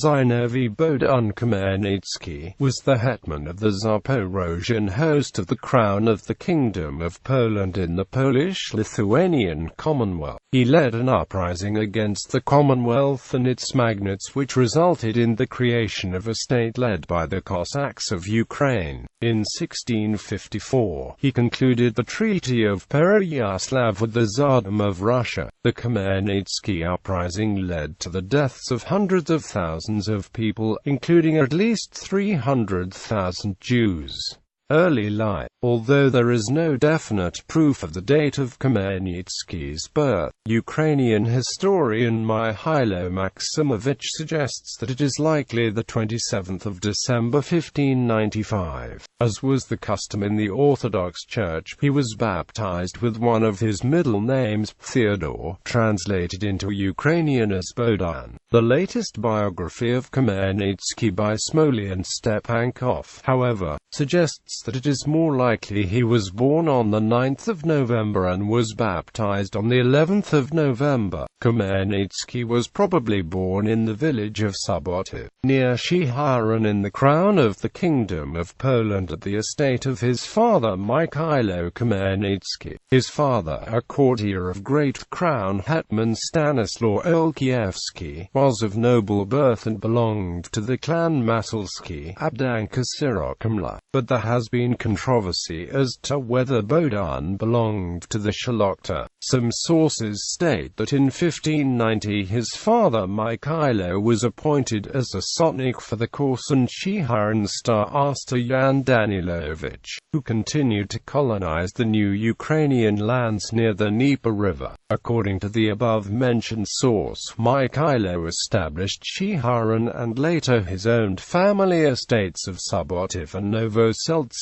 Zynoviy Bohdan Khmelnytsky was the hetman of the Zaporozhian Host of the Crown of the Kingdom of Poland in the Polish-Lithuanian Commonwealth. He led an uprising against the Commonwealth and its magnates which resulted in the creation of a state led by the Cossacks of Ukraine. In 1654, he concluded the Treaty of Pereyaslav with the Tsardom of Russia. The Khmelnytsky uprising led to the deaths of hundreds of thousands of people, including at least 300,000 Jews. Early life. Although there is no definite proof of the date of Khmelnytsky's birth, Ukrainian historian Mikhailo Maximovich suggests that it is likely the 27th of December 1595. As was the custom in the Orthodox Church, he was baptized with one of his middle names, Theodore, translated into Ukrainian as Bohdan. The latest biography of Khmelnytsky by Smoley and Stepankov, however, suggests that it is more likely he was born on the 9th of November and was baptized on the 11th of November. Khmelnytsky was probably born in the village of Zaporozhian, near Hetman in the Crown of the Kingdom of Poland at the estate of his father Mikhailo Khmelnytsky. His father, a courtier of great Crown Hetman Stanislaw Olkiewski, was of noble birth and belonged to the clan Masalski Abdankasirokmla, but there has been controversy as to whether Bohdan belonged to the Shalokhta. Some sources state that in 1590 his father Mikhailo was appointed as a sotnik for the Korsun Hetman Starosta Yan Danilovich, who continued to colonize the new Ukrainian lands near the Dnieper River. According to the above-mentioned source, Mikhailo established Hetman and later his own family estates of Zaporozhian and Novoseltsi.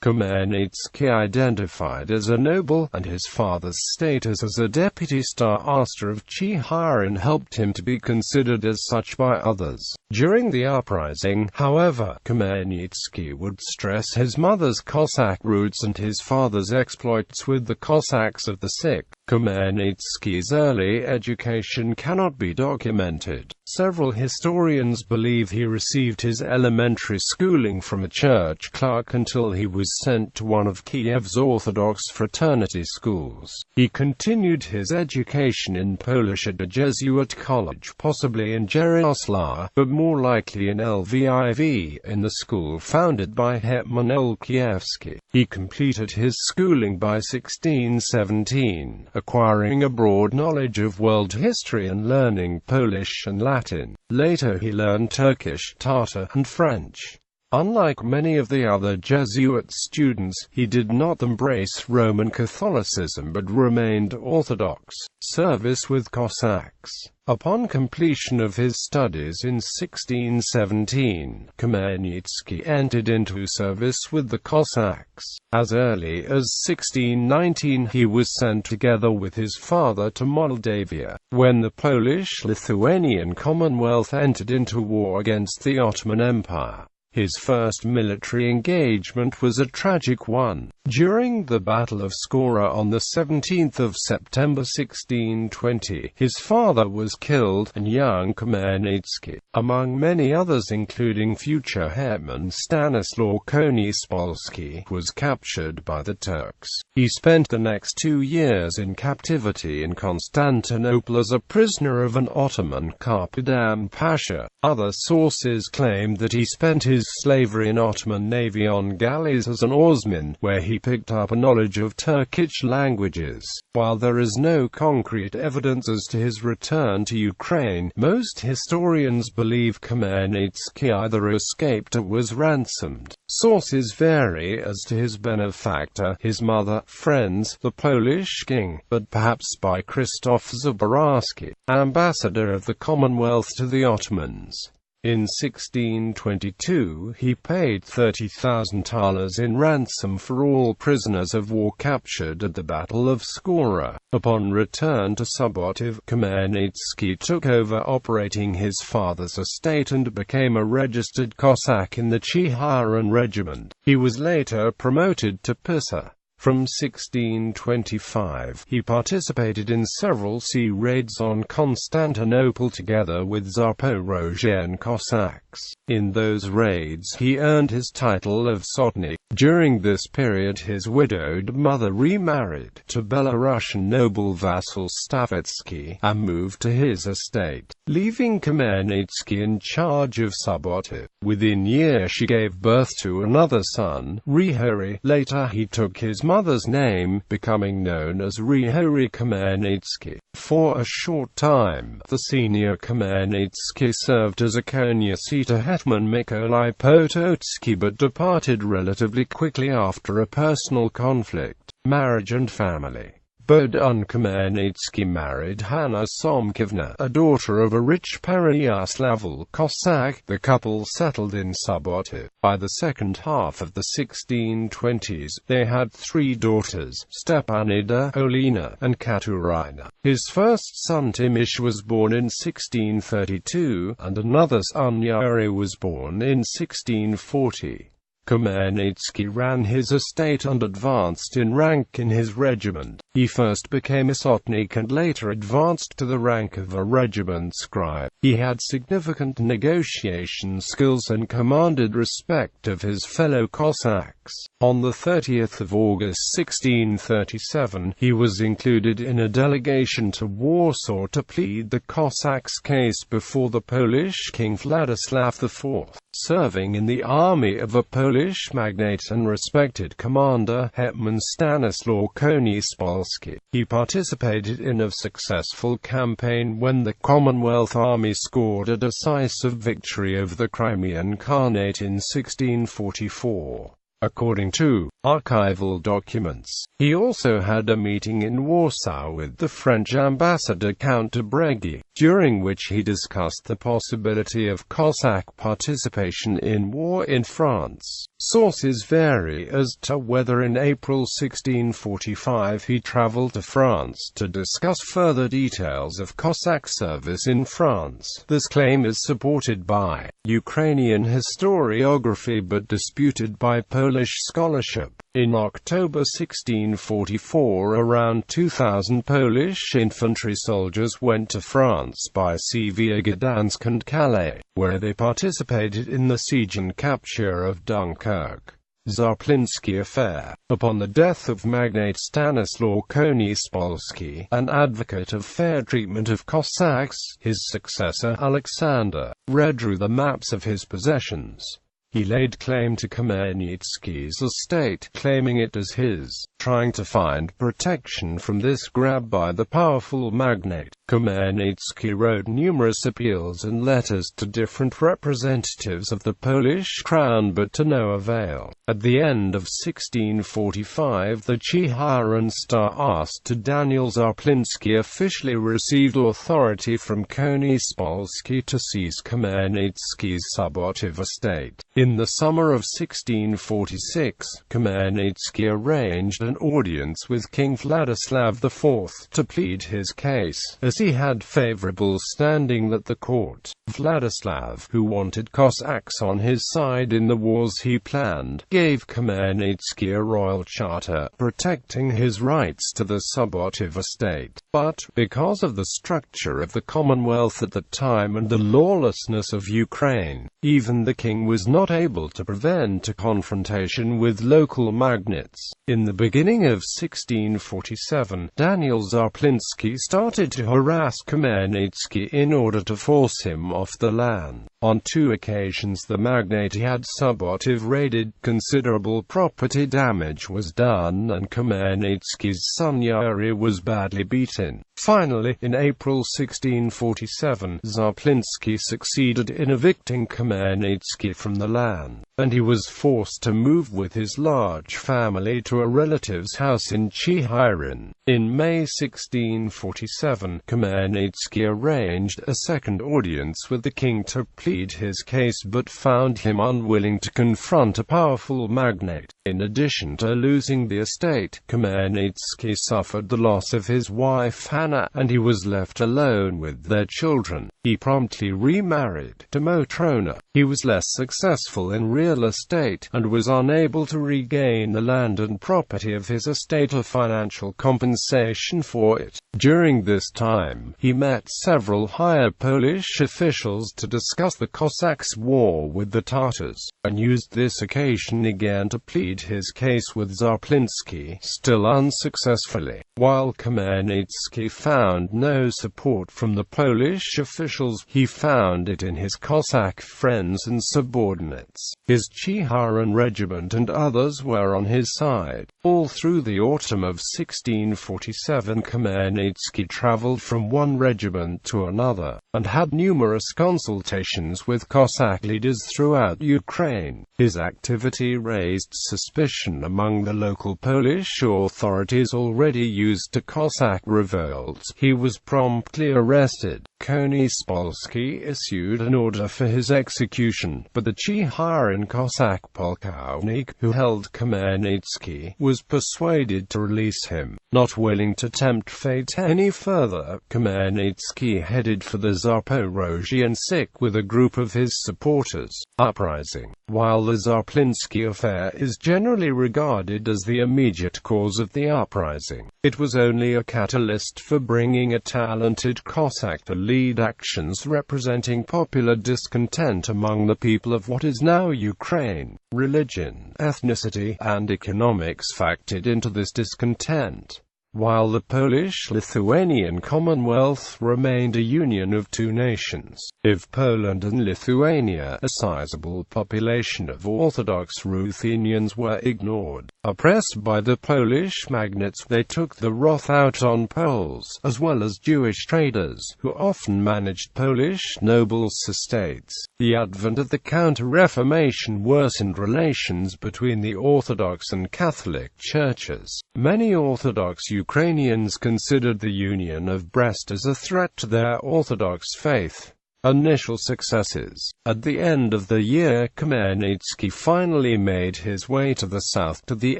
Khmelnytsky identified as a noble, and his father's status as a deputy Starosta of Hetman helped him to be considered as such by others. During the uprising, however, Khmelnytsky would stress his mother's Cossack roots and his father's exploits with the Cossacks of the Sich. Khmelnytsky's early education cannot be documented. Several historians believe he received his elementary schooling from a church clerk until he was sent to one of Kiev's Orthodox fraternity schools. He continued his education in Polish at a Jesuit college, possibly in Pereyaslav, but more likely in Lviv, in the school founded by Hetman Olkiewski. He completed his schooling by 1617, acquiring a broad knowledge of world history and learning Polish and Latin. Later he learned Turkish, Tatar, and French. Unlike many of the other Jesuit students, he did not embrace Roman Catholicism but remained Orthodox. Service with Cossacks. Upon completion of his studies in 1617, Khmelnytsky entered into service with the Cossacks. As early as 1619 he was sent together with his father to Moldavia, when the Polish-Lithuanian Commonwealth entered into war against the Ottoman Empire. His first military engagement was a tragic one. During the Battle of Skora on the 17th of September 1620, his father was killed, and young Khmelnytsky, among many others including future hetman Stanislaw Konispolski, was captured by the Turks. He spent the next 2 years in captivity in Constantinople as a prisoner of an Ottoman Kapıdan Pasha. Other sources claim that he spent his slavery in Ottoman Navy on galleys as an oarsman, where he picked up a knowledge of Turkish languages. While there is no concrete evidence as to his return to Ukraine, most historians believe Khmelnytsky either escaped or was ransomed. Sources vary as to his benefactor, his mother, friends, the Polish king, but perhaps by Krzysztof Zaporozhian, ambassador of the Commonwealth to the Ottomans. In 1622, he paid 30,000 thalers in ransom for all prisoners of war captured at the Battle of Skora. Upon return to Zaporozhian, Khmelnytsky took over operating his father's estate and became a registered Cossack in the Hetman regiment. He was later promoted to Pisa. From 1625, he participated in several sea raids on Constantinople together with Zaporozhian Cossacks. In those raids he earned his title of Sotnik. During this period his widowed mother remarried to Belarusian noble vassal Stavitsky and moved to his estate, leaving Khmelnytsky in charge of Sabotiv. Within a year she gave birth to another son, Rihori. Later he took his mother's name, becoming known as Rihori Khmelnytsky. For a short time, the senior Khmelnytsky served as a consigliere to Hetman Mykolai Pototsky but departed relatively quickly after a personal conflict. Marriage and family. Bohdan Khmelnytsky married Hanna Somkivna, a daughter of a rich Pereyaslav Cossack. The couple settled in Sabotiv. By the second half of the 1620s, they had three daughters, Stepanida, Olena, and Katerina. His first son Timish was born in 1632, and another son Yuri was born in 1640. Khmelnytsky ran his estate and advanced in rank in his regiment. He first became a sotnik and later advanced to the rank of a regiment scribe. He had significant negotiation skills and commanded respect of his fellow Cossacks. On the 30th of August 1637, he was included in a delegation to Warsaw to plead the Cossacks' case before the Polish King Vladislav IV. Serving in the army of a Polish magnate and respected commander, Hetman Stanislaw Konispolski, he participated in a successful campaign when the Commonwealth Army scored a decisive victory over the Crimean Khanate in 1644. According to archival documents, he also had a meeting in Warsaw with the French ambassador Count de Broglie, during which he discussed the possibility of Cossack participation in war in France. Sources vary as to whether in April 1645 he traveled to France to discuss further details of Cossack service in France. This claim is supported by Ukrainian historiography but disputed by Polish scholarship. In October 1644, around 2,000 Polish infantry soldiers went to France by sea via Gdansk and Calais, where they participated in the siege and capture of Dunkirk. Zaplinsky affair. Upon the death of magnate Stanislaw Konispolski, an advocate of fair treatment of Cossacks, his successor Alexander redrew the maps of his possessions. He laid claim to Khmelnytsky's estate, claiming it as his, trying to find protection from this grab by the powerful magnate. Khmelnytsky wrote numerous appeals and letters to different representatives of the Polish crown but to no avail. At the end of 1645, the Chihyran Star asked to Daniel Zaplinsky officially received authority from Konispolski to seize Khmelnytsky's Sabotiv estate. In the summer of 1646, Khmelnytsky arranged an audience with King Vladislav IV to plead his case, as he had favorable standing at the court. Vladislav, who wanted Cossacks on his side in the wars he planned, gave Khmelnytsky a royal charter, protecting his rights to the Sabotiv estate. But, because of the structure of the Commonwealth at the time and the lawlessness of Ukraine, even the king was not able to prevent a confrontation with local magnates. In the beginning of 1647, Daniel Zaplinsky started to harass Khmelnytsky in order to force him off the land. On two occasions the magnate had Sabotiv raided, considerable property damage was done and Khmelnytsky's son Yuri was badly beaten. Finally, in April 1647, Zaplinsky succeeded in evicting Khmelnytsky from the land, and he was forced to move with his large family to a relative's house in Chihyran. In May 1647, Khmelnytsky arranged a second audience with the king to plead his case but found him unwilling to confront a powerful magnate. In addition to losing the estate, Khmelnytsky suffered the loss of his wife Hanna, and he was left alone with their children. He promptly remarried to Matrona. He was less successful in real estate, and was unable to regain the land and property of his estate or financial compensation for it. During this time, he met several higher Polish officials to discuss the Cossacks' war with the Tatars, and used this occasion again to plead his case with Zaporozhian, still unsuccessfully. While Khmelnytsky found no support from the Polish officials, he found it in his Cossack friends and subordinates. His Cheharan regiment and others were on his side. All through the autumn of 1647, Khmelnytsky traveled from one regiment to another, and had numerous consultations with Cossack leaders throughout Ukraine. His activity raised suspicion among the local Polish authorities already used to Cossack revolts. He was promptly arrested. Konispolsky issued an order for his execution, but the Cheharan Cossack polkovnik who held Khmelnytsky was persuaded to release him. Not willing to tempt fate any further, Khmelnytsky headed for the Zaporozhian Host with a group of his supporters. Uprising. While the Zaporozhian affair is generally regarded as the immediate cause of the uprising, it was only a catalyst for bringing a talented Cossack to lead actions representing popular discontent among the people of what is now Ukraine. Religion, ethnicity, and economics factored into this discontent. While the Polish-Lithuanian Commonwealth remained a union of two nations, if Poland and Lithuania, a sizable population of Orthodox Ruthenians, were ignored. Oppressed by the Polish magnates, they took the wrath out on Poles, as well as Jewish traders, who often managed Polish nobles' estates. The advent of the Counter-Reformation worsened relations between the Orthodox and Catholic churches. Many Orthodox Ukrainians considered the Union of Brest as a threat to their Orthodox faith. Initial successes. At the end of the year, Khmelnytsky finally made his way to the south to the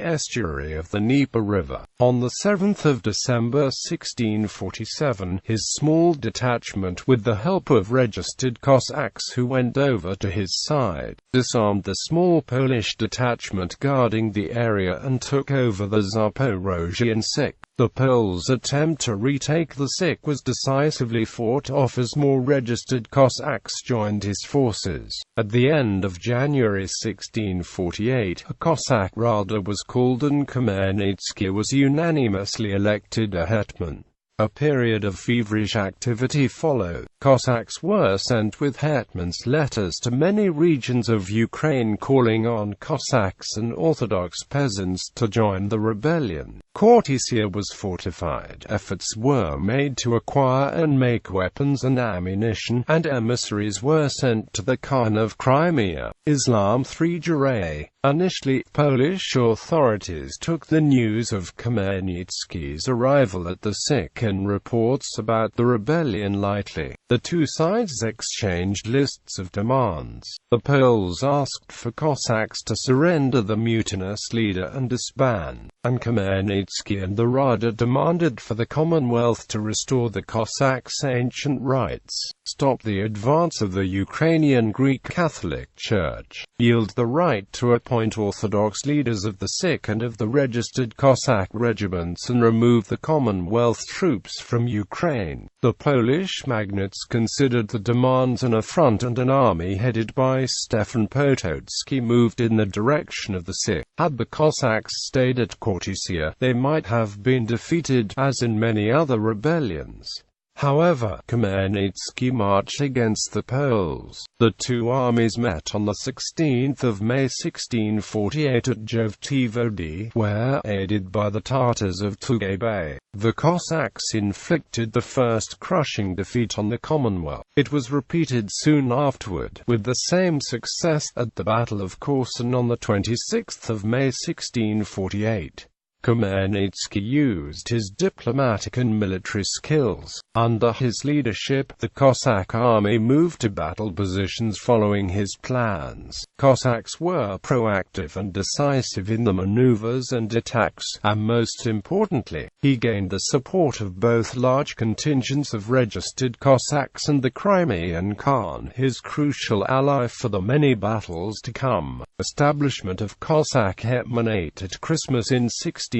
estuary of the Dnieper River. On the 7th of December 1647, his small detachment, with the help of registered Cossacks who went over to his side, disarmed the small Polish detachment guarding the area and took over the Zaporozhian Host. The Poles' attempt to retake the Host was decisively fought off as more registered Cossacks joined his forces. At the end of January 1648, a Cossack Rada was called and Khmelnytsky was unanimously elected a Hetman. A period of feverish activity followed. Cossacks were sent with hetmans' letters to many regions of Ukraine calling on Cossacks and Orthodox peasants to join the rebellion. Khortytsia was fortified. Efforts were made to acquire and make weapons and ammunition, and emissaries were sent to the Khan of Crimea, Islam III Jure. Initially, Polish authorities took the news of Khmelnytsky's arrival at the Host and reports about the rebellion lightly. The two sides exchanged lists of demands. The Poles asked for Cossacks to surrender the mutinous leader and disband, and Khmelnytsky and the Rada demanded for the Commonwealth to restore the Cossacks' ancient rights, stop the advance of the Ukrainian Greek Catholic Church, yield the right to appoint Orthodox leaders of the Host and of the registered Cossack regiments, and remove the Commonwealth troops from Ukraine. The Polish magnates considered the demands an affront, and an army headed by Stefan Potocki moved in the direction of the Host. Had the Cossacks stayed at Khortytsia, they might have been defeated, as in many other rebellions. However, Khmelnytsky marched against the Poles. The two armies met on the 16th of May 1648 at Zynoviy, where, aided by the Tatars of Tugay, the Cossacks inflicted the first crushing defeat on the Commonwealth. It was repeated soon afterward, with the same success, at the Battle of Korsun on the 26th of May 1648. Khmelnytsky used his diplomatic and military skills. Under his leadership, the Cossack army moved to battle positions following his plans. Cossacks were proactive and decisive in the maneuvers and attacks, and most importantly, he gained the support of both large contingents of registered Cossacks and the Crimean Khan, his crucial ally for the many battles to come. Establishment of Cossack Hetmanate at Christmas in 1648,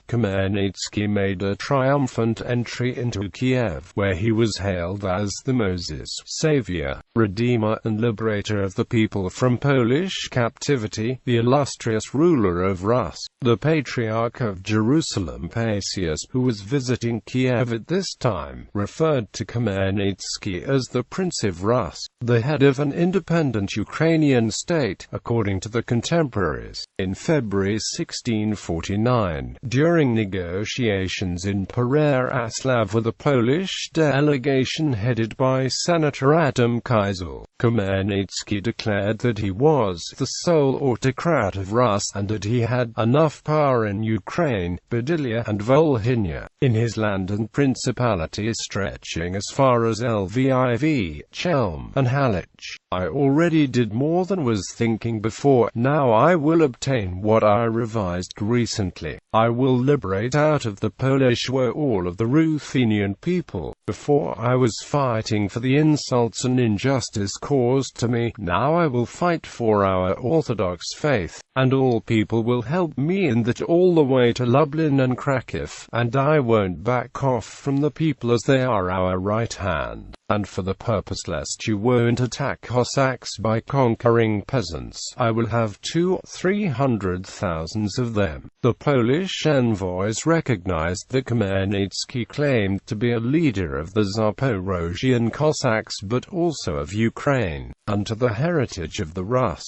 Khmelnytsky made a triumphant entry into Kiev, where he was hailed as the Moses, savior, redeemer and liberator of the people from Polish captivity. The illustrious ruler of Rus, the Patriarch of Jerusalem Paisius, who was visiting Kiev at this time, referred to Khmelnytsky as the Prince of Rus, the head of an independent Ukrainian state, according to the contemporaries. In February 1649, during negotiations in Pereyaslav with a Polish delegation headed by Senator Adam Kysel, Khmelnytsky declared that he was the sole autocrat of Rus, and that he had enough power in Ukraine, Podylia and Volhynia, in his land and principalities stretching as far as Lviv, Chelm, and Halych. I already did more than was thinking before. Now I will obtain what I revised recently. I will liberate out of the Polish war all of the Ruthenian people. Before I was fighting for the insults and injustice caused to me. Now I will fight for our Orthodox faith, and all people will help me in that all the way to Lublin and Krakow, and I won't back off from the people as they are our right hand. And for the purpose lest you won't attack Cossacks by conquering peasants, I will have 200,000-300,000 of them. The Polish envoys recognized that Khmelnytsky claimed to be a leader of the Zaporozhian Cossacks but also of Ukraine, and to the heritage of the Rus.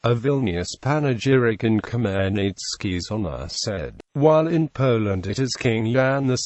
A Vilnius panegyric in Khmelnytsky's honor said, "While in Poland it is King Jan II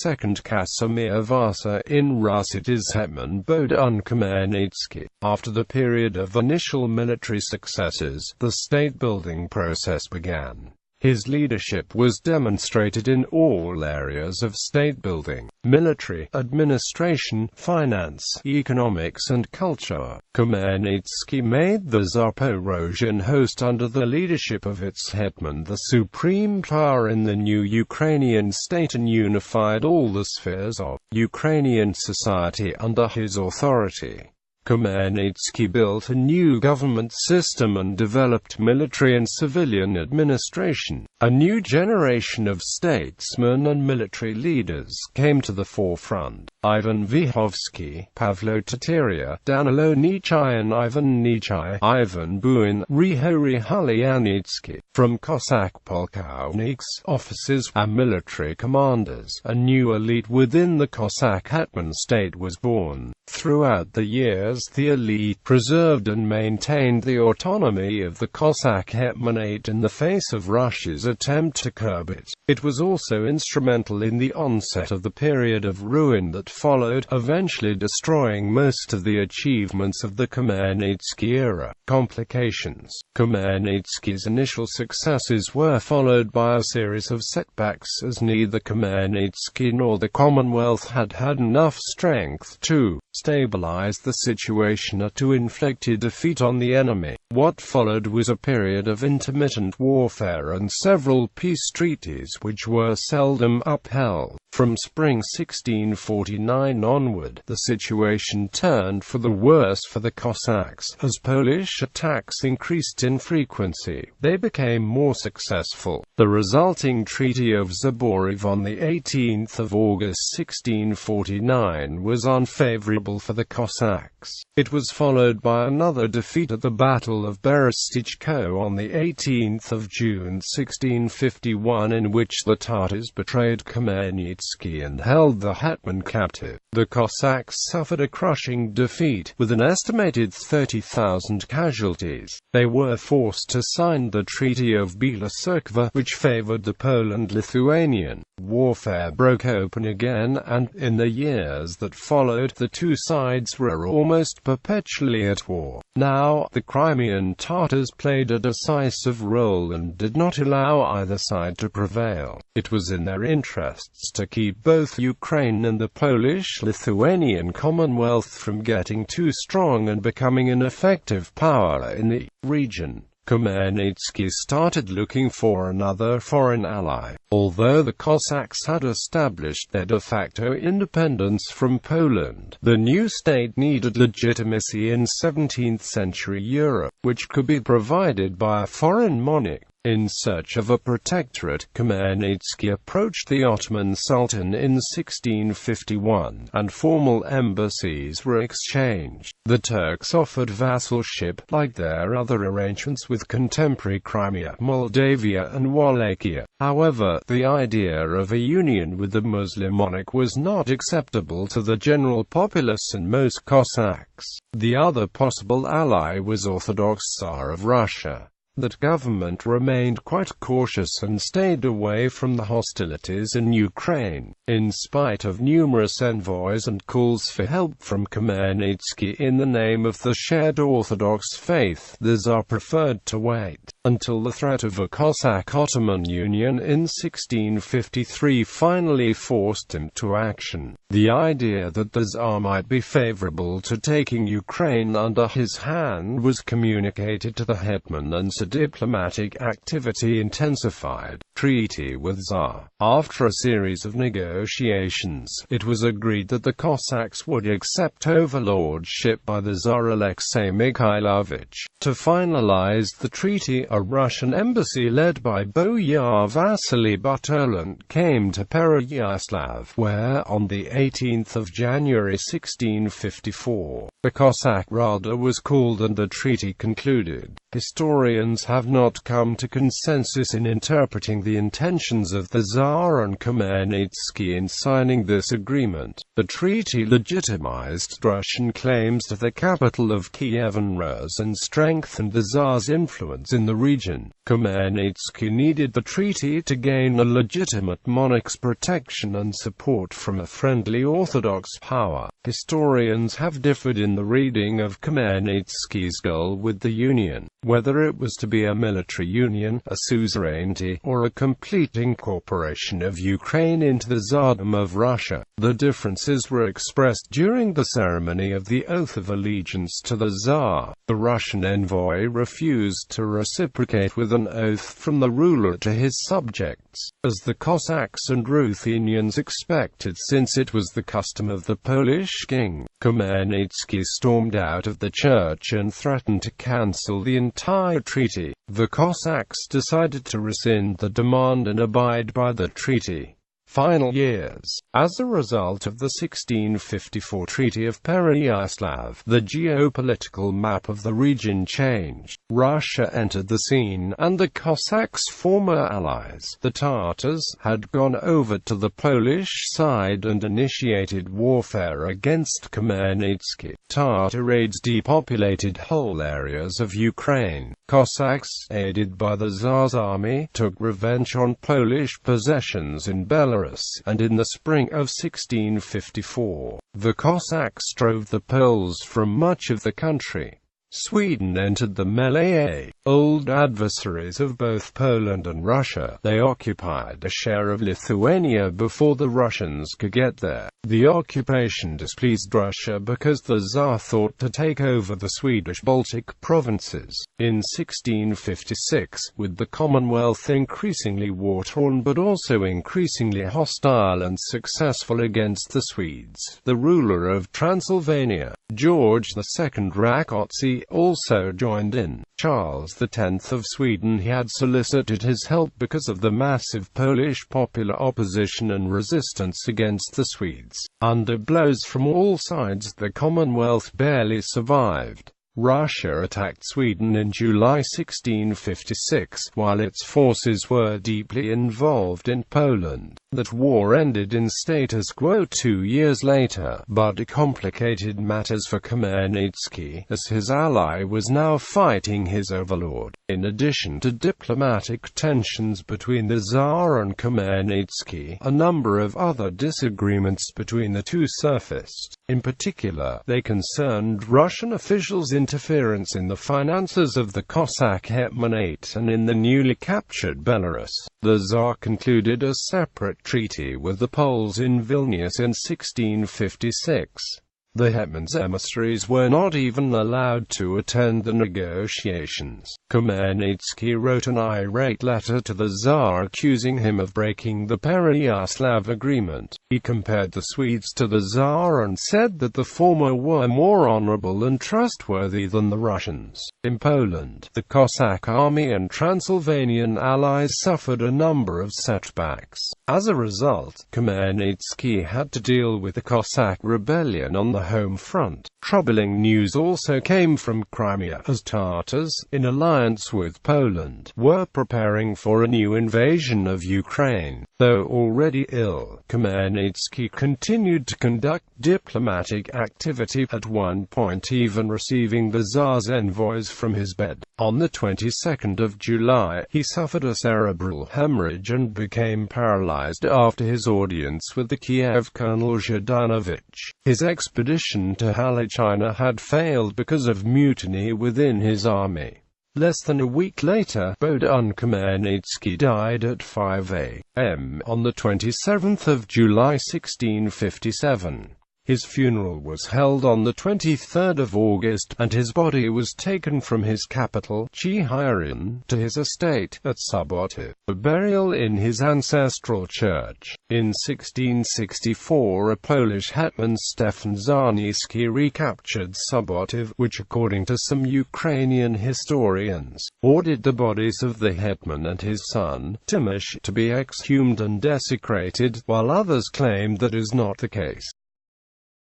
Casimir Vasa, in Rus it is Hetman Bohdan Khmelnytsky." After the period of initial military successes, the state-building process began. His leadership was demonstrated in all areas of state-building: military, administration, finance, economics and culture. Khmelnytsky made the Zaporozhian Host under the leadership of its hetman the supreme power in the new Ukrainian state and unified all the spheres of Ukrainian society under his authority. Khmelnytsky built a new government system and developed military and civilian administration. A new generation of statesmen and military leaders came to the forefront: Ivan Vyhovsky, Pavlo Tateria, Danilo Nechayan, Ivan Nechai, Ivan Buin, Ryhorij Hulyanitsky. From Cossack polkovniks, officers, and military commanders, a new elite within the Cossack hetman state was born. Throughout the years, the elite preserved and maintained the autonomy of the Cossack hetmanate in the face of Russia's attempt to curb it. It was also instrumental in the onset of the period of ruin that followed, eventually destroying most of the achievements of the Khmelnytsky era. Complications. Khmelnytsky's initial successes were followed by a series of setbacks, as neither Khmelnytsky nor the Commonwealth had enough strength to stabilize the situation or to inflict a defeat on the enemy. What followed was a period of intermittent warfare and several peace treaties which were seldom upheld. From spring 1649 onward, the situation turned for the worse for the Cossacks. As Polish attacks increased in frequency, they became more successful. The resulting Treaty of Zaporozhian on 18 August 1649 was unfavorable for the Cossacks. It was followed by another defeat at the Battle of Berestechko on 18 June 1651, in which the Tatars betrayed Khmelnytsky and held the hetman captive. The Cossacks suffered a crushing defeat, with an estimated 30,000 casualties. They were forced to sign the Treaty of Pereyaslav, which favored the Poland-Lithuanian. Warfare broke open again, and, in the years that followed, the two sides were almost perpetually at war. Now, the Crimean Crimean Tatars played a decisive role and did not allow either side to prevail. It was in their interests to keep both Ukraine and the Polish-Lithuanian Commonwealth from getting too strong and becoming an effective power in the region. Khmelnytsky started looking for another foreign ally. Although the Cossacks had established their de facto independence from Poland, the new state needed legitimacy in 17th-century Europe, which could be provided by a foreign monarch. In search of a protectorate, Khmelnytsky approached the Ottoman Sultan in 1651, and formal embassies were exchanged. The Turks offered vassalship, like their other arrangements with contemporary Crimea, Moldavia and Wallachia. However, the idea of a union with the Muslim monarch was not acceptable to the general populace and most Cossacks. The other possible ally was Orthodox Tsar of Russia. That government remained quite cautious and stayed away from the hostilities in Ukraine. In spite of numerous envoys and calls for help from Khmelnytsky in the name of the shared Orthodox faith, the Tsar preferred to wait until the threat of a Cossack-Ottoman union in 1653 finally forced him to action. The idea that the Tsar might be favorable to taking Ukraine under his hand was communicated to the Hetman, and diplomatic activity intensified. Treaty with Tsar. After a series of negotiations, it was agreed that the Cossacks would accept overlordship by the Tsar Alexei Mikhailovich. To finalize the treaty, a Russian embassy led by Boyar Vasily Buturlin came to Pereyaslav, where, on the 18th of January 1654, the Cossack Rada was called and the treaty concluded. Historians have not come to consensus in interpreting the intentions of the Tsar and Khmelnytsky in signing this agreement. The treaty legitimized Russian claims to the capital of Kievan Rus and strengthened the Tsar's influence in the region. Khmelnytsky needed the treaty to gain a legitimate monarch's protection and support from a friendly Orthodox power. Historians have differed in the reading of Khmelnytsky's goal with the Union, whether it was to be a military union, a suzerainty, or a complete incorporation of Ukraine into the Tsardom of Russia. The differences were expressed during the ceremony of the oath of allegiance to the Tsar. The Russian envoy refused to reciprocate with an oath from the ruler to his subjects, as the Cossacks and Ruthenians expected, since it was the custom of the Polish king. Khmelnytsky stormed out of the church and threatened to cancel the entire treaty. The Cossacks decided to rescind the demand and abide by the treaty. Final years. As a result of the 1654 Treaty of Pereyaslav, the geopolitical map of the region changed. Russia entered the scene, and the Cossacks' former allies, the Tatars, had gone over to the Polish side and initiated warfare against Khmelnytsky. Tatar raids depopulated whole areas of Ukraine. Cossacks, aided by the Tsar's army, took revenge on Polish possessions in Belarus, and in the spring of 1654, the Cossacks drove the Poles from much of the country. Sweden entered the melee. Old adversaries of both Poland and Russia, they occupied a share of Lithuania before the Russians could get there. The occupation displeased Russia because the Tsar thought to take over the Swedish Baltic provinces. In 1656, with the Commonwealth increasingly war-torn but also increasingly hostile and successful against the Swedes, the ruler of Transylvania, George II Rákóczi, also joined in. Charles X of Sweden had solicited his help because of the massive Polish popular opposition and resistance against the Swedes. Under blows from all sides, the Commonwealth barely survived. Russia attacked Sweden in July 1656, while its forces were deeply involved in Poland. That war ended in status quo 2 years later, but it complicated matters for Khmelnytsky, as his ally was now fighting his overlord. In addition to diplomatic tensions between the Tsar and Khmelnytsky, a number of other disagreements between the two surfaced. In particular, they concerned Russian officials' interference in the finances of the Cossack Hetmanate and in the newly captured Belarus. The Tsar concluded a separate treaty with the Poles in Vilnius in 1656. The Hetman's emissaries were not even allowed to attend the negotiations. Khmelnytsky wrote an irate letter to the Tsar accusing him of breaking the Pereyaslav agreement. He compared the Swedes to the Tsar and said that the former were more honorable and trustworthy than the Russians. In Poland, the Cossack army and Transylvanian allies suffered a number of setbacks. As a result, Khmelnytsky had to deal with the Cossack rebellion on the home front. Troubling news also came from Crimea, as Tatars, in alliance with Poland, were preparing for a new invasion of Ukraine. Though already ill, Khmelnytsky continued to conduct diplomatic activity, at one point even receiving the Tsar's envoys from his bed. On the 22nd of July, he suffered a cerebral hemorrhage and became paralyzed after his audience with the Kiev Colonel Zhdanovich. His expedition to Halichina had failed because of mutiny within his army. Less than a week later, Bohdan Khmelnytsky died at 5 a.m. on the 27th of July 1657. His funeral was held on the 23rd of August, and his body was taken from his capital, Chihyryn, to his estate at Zaporozhian, for burial in his ancestral church. In 1664, a Polish hetman, Stefan Czarnyski, recaptured Zaporozhian, which, according to some Ukrainian historians, ordered the bodies of the hetman and his son, Timosh, to be exhumed and desecrated, while others claimed that is not the case.